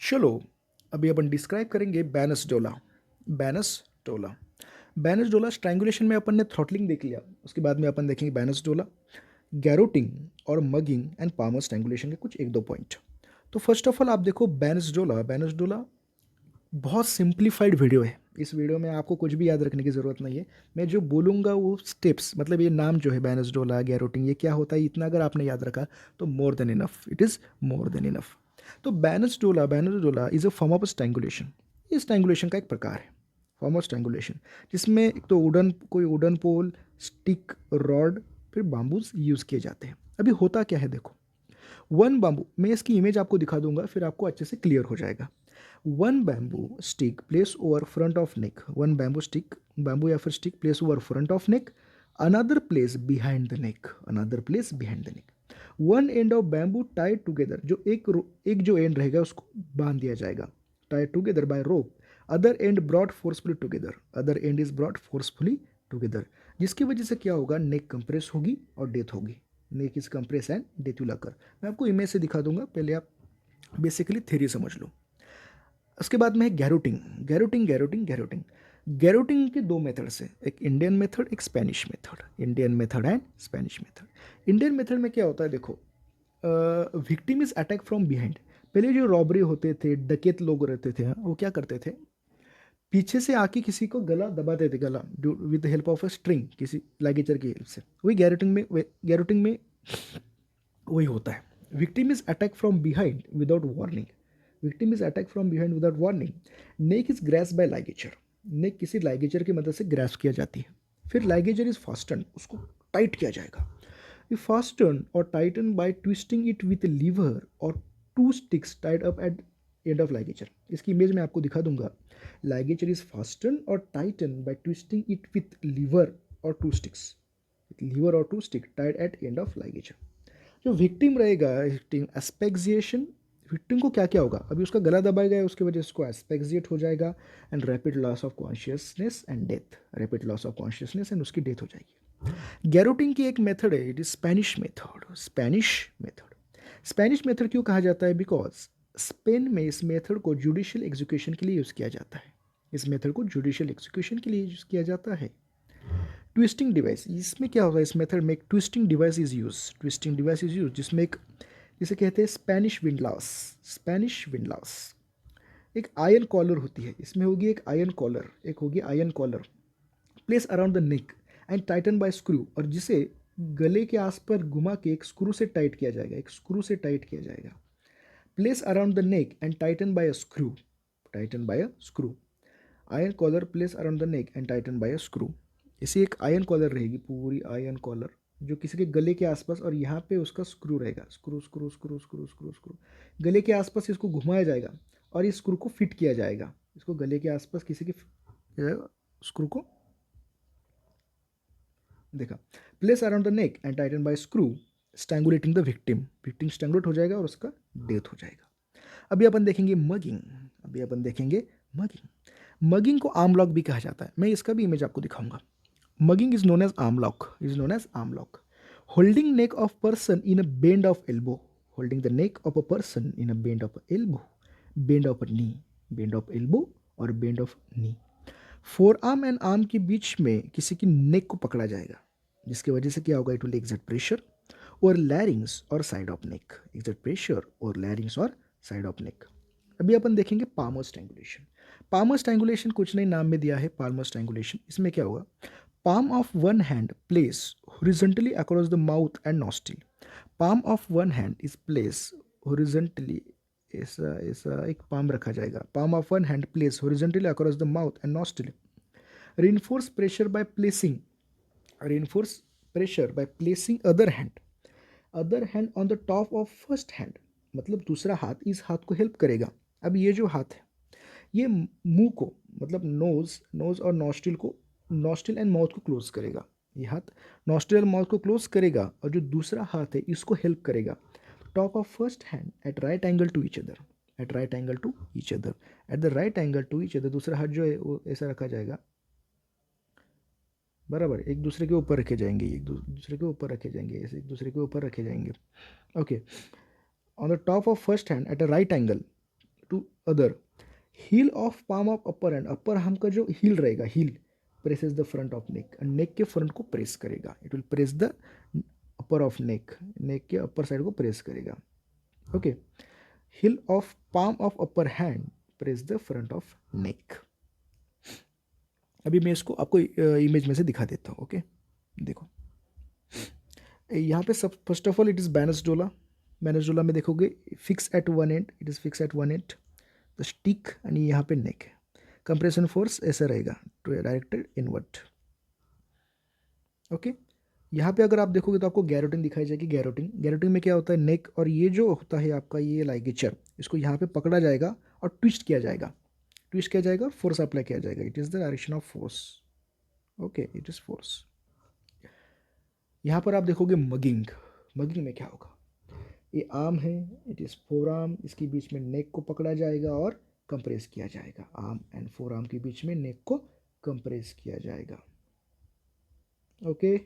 चलो अभी अपन डिस्क्राइब करेंगे बैनस डोला। बैनस डोला बैनस डोला स्ट्रैंगुलेशन में अपन ने थ्रॉटलिंग देख लिया, उसके बाद में अपन देखेंगे बैनस डोला, गैरोटिंग और मगिंग एंड पामर स्ट्रैंगुलेशन के कुछ एक दो पॉइंट। तो फर्स्ट ऑफ ऑल आप देखो बैनस डोला बहुत सिंप्लीफाइड वीडियो है। इस वीडियो में आपको कुछ भी याद रखने की ज़रूरत नहीं है। मैं जो बोलूँगा वो स्टेप्स, मतलब ये नाम जो है बैनस डोला गैरोटिंग, ये क्या होता है, इतना अगर आपने याद रखा तो more than enough, it is more than enough. तो बैनस डोला is a form of strangulation. ये स्ट्रैंगुलेशन का एक प्रकार है, फॉर्म ऑफ स्ट्रैंगुलेशन, जिसमें एक तो वुडन पोल, स्टिक, रॉड, फिर बाम्बूज यूज़ किए जाते हैं। अभी होता क्या है देखो, वन बाम्बू, मैं इसकी इमेज आपको दिखा दूंगा फिर आपको अच्छे से क्लियर हो जाएगा। One bamboo stick place over front of neck, one bamboo stick, bamboo या फिर stick place over front of neck, another place behind the neck, another place behind the neck. One end of bamboo tied together, जो एक जो end रहेगा उसको बांध दिया जाएगा, tied together by rope, other end brought forcefully together, other end is brought forcefully together, जिसकी वजह से क्या होगा, नेक कंप्रेस होगी और डेथ होगी। Neck is compress and death will occur. मैं आपको इमेज से दिखा दूंगा, पहले आप बेसिकली थ्योरी समझ लो। उसके बाद में है गैरोटिंग। गैरोटिंग के दो मेथड्स है, एक इंडियन मेथड, एक Spanish method. Indian method and Spanish method. Indian method में क्या होता है देखो, victim is attack from behind. पहले जो रॉबरी होते थे, डकैत लोग रहते थे, वो क्या करते थे, पीछे से आके किसी को गला दबाते थे, गला with help of a string, किसी लाइगेचर की हेल्प से। वही गैरोटिंग में वही होता है। Victim is attack from behind without warning, victim is attack from behind without warning. Neck is grasp by ligature, neck किसी लाइगेचर की मदद से ग्रैस किया जाती है। फिर लाइगेचर इज फास्टन, उसको टाइट किया जाएगा। ये फास्टन और tighten by twisting it with lever और two sticks tied up at end of ligature. इसकी इमेज में आपको दिखा दूंगा। लाइगेचर इज फास्टन और tighten by twisting it with lever और टू स्टिक्स, लीवर और two stick tied at end of ligature. जो विक्टिम रहेगा, विक्टिम एस्पेक्सिएशन, विक्टिम को क्या क्या होगा, अभी उसका गला दबाया गया उसकी वजह से उसको एस्पेक्सिएट हो जाएगा and rapid loss of consciousness and death, rapid loss of consciousness and उसकी डेथ हो जाएगी। गैरोटिंग की एक मेथड है, it is Spanish method. Spanish method क्यों कहा जाता है, बिकॉज स्पेन में इस मेथड को जुडिशियल एग्जीक्यूशन के लिए यूज़ किया जाता है। इस मेथड को जुडिशियल एग्जीक्यूशन के लिए यूज़ किया जाता है। ट्विस्टिंग डिवाइस, इसमें क्या होगा, इस मेथड में एक ट्विस्टिंग डिवाइस इज यूज, जिसमें एक, जिसे कहते हैं स्पेनिश विंडलास। स्पेनिश विंडलास एक आयरन कॉलर होती है, इसमें होगी एक आयरन कॉलर, एक होगी iron collar, place around the neck and tighten by screw, और जिसे गले के आस पर घुमा के एक स्क्रू से टाइट किया जाएगा, एक स्क्रू से टाइट किया जाएगा। Place around the neck and tighten by a screw, tighten by a screw, iron collar place around the neck and tighten by a screw. इसी एक आयरन कॉलर रहेगी, पूरी आयरन कॉलर जो किसी के गले के आसपास, और यहाँ पे उसका स्क्रू रहेगा, screw screw screw screw screw screw, गले के आसपास इसको घुमाया जाएगा और इस स्क्रू को फिट किया जाएगा, इसको गले के आसपास किसी के स्क्रू को, देखा, place around the neck and tighten by screw, strangulating the victim, victim strangulate हो जाएगा और उसका डेथ हो जाएगा। अभी अपन देखेंगे मगिंग, अभी अपन देखेंगे मगिंग। मगिंग को आर्म लॉक भी कहा जाता है, मैं इसका भी इमेज आपको दिखाऊंगा। Mugging is known as arm lock. Is known as arm lock. Holding neck of person in a bend of elbow. Holding the neck of a person in a bend of elbow. Bend of a knee. Bend of elbow और bend of knee. Four arm and arm के बीच में किसी की नेक को पकड़ा जाएगा, जिसकी वजह से क्या होगा, इट विल एक्सर्ट प्रेशर और लैरिंग्स और side of neck, exert pressure और लैरिंग्स और साइड ऑफ नेक। अभी अपन देखेंगे पामर स्ट्रैंगुलेशन। पामर स्ट्रैंगुलेशन कुछ नहीं, नाम में दिया है पामर स्ट्रैंगुलेशन। इसमें क्या होगा, palm of one hand placed horizontally across the mouth and nostril. palm of one hand is placed horizontally, ऐसा एक palm रखा जाएगा, palm of one hand placed horizontally across the mouth and nostril. reinforce pressure by placing, reinforce pressure by placing other hand on the top of first hand, मतलब दूसरा हाथ इस हाथ को हेल्प करेगा। अब ये जो हाथ है ये मुंह को, मतलब नोज और नॉस्ट्रिल को, नॉस्ट्रिल एंड माउथ को क्लोज करेगा। ये हाथ नॉस्ट्रिल एंड माउथ को क्लोज करेगा और जो दूसरा हाथ है इसको हेल्प करेगा। Top of first hand at right angle to each other, at right angle to each other, at the right angle to each other. दूसरा हाथ जो है वो ऐसा रखा जाएगा, बराबर एक दूसरे के ऊपर रखे जाएंगे, एक दूसरे के ऊपर रखे जाएंगे, ऐसे एक दूसरे के ऊपर रखे जाएंगे। Okay, on the top of first hand at a right angle to other, heel of palm of upper hand, upper arm का जो हील रहेगा, heel presses the front of neck, neck के फ्रंट को प्रेस करेगा, it will press the upper of neck, neck के upper side को press करेगा. Okay, heel of palm of upper hand press the front of neck. अभी मैं इसको आपको इमेज में से दिखा देता हूँ. ओके, देखो यहाँ पे सब first of all it is बैनस डोला. बैनस डोला में देखोगे fix at one end, it is fix at one end the stick, and यहाँ पे नेक है. कंप्रेशन फोर्स ऐसा रहेगा, डायरेक्टेड इनवर्ट. ओके, यहाँ पे अगर आप देखोगे तो आपको गैरोटिन दिखाई जाएगी. गैरोटिन, गैरोटिन में क्या होता है, नेक और ये जो होता है आपका ये लाइगेचर, इसको यहाँ पे पकड़ा जाएगा और ट्विस्ट किया जाएगा. ट्विस्ट किया जाएगा, फोर्स अप्लाई किया जाएगा. It is the direction of force. Okay, it is force. यहाँ पर आप देखोगे मगिंग. मगिंग में क्या होगा, ये आर्म है, इट इज़ फोर आर्म, इसके बीच में नेक को पकड़ा जाएगा और कंप्रेस किया जाएगा. आर्म एंड फोर आर्म के बीच में नेक को कंप्रेस किया जाएगा. ओके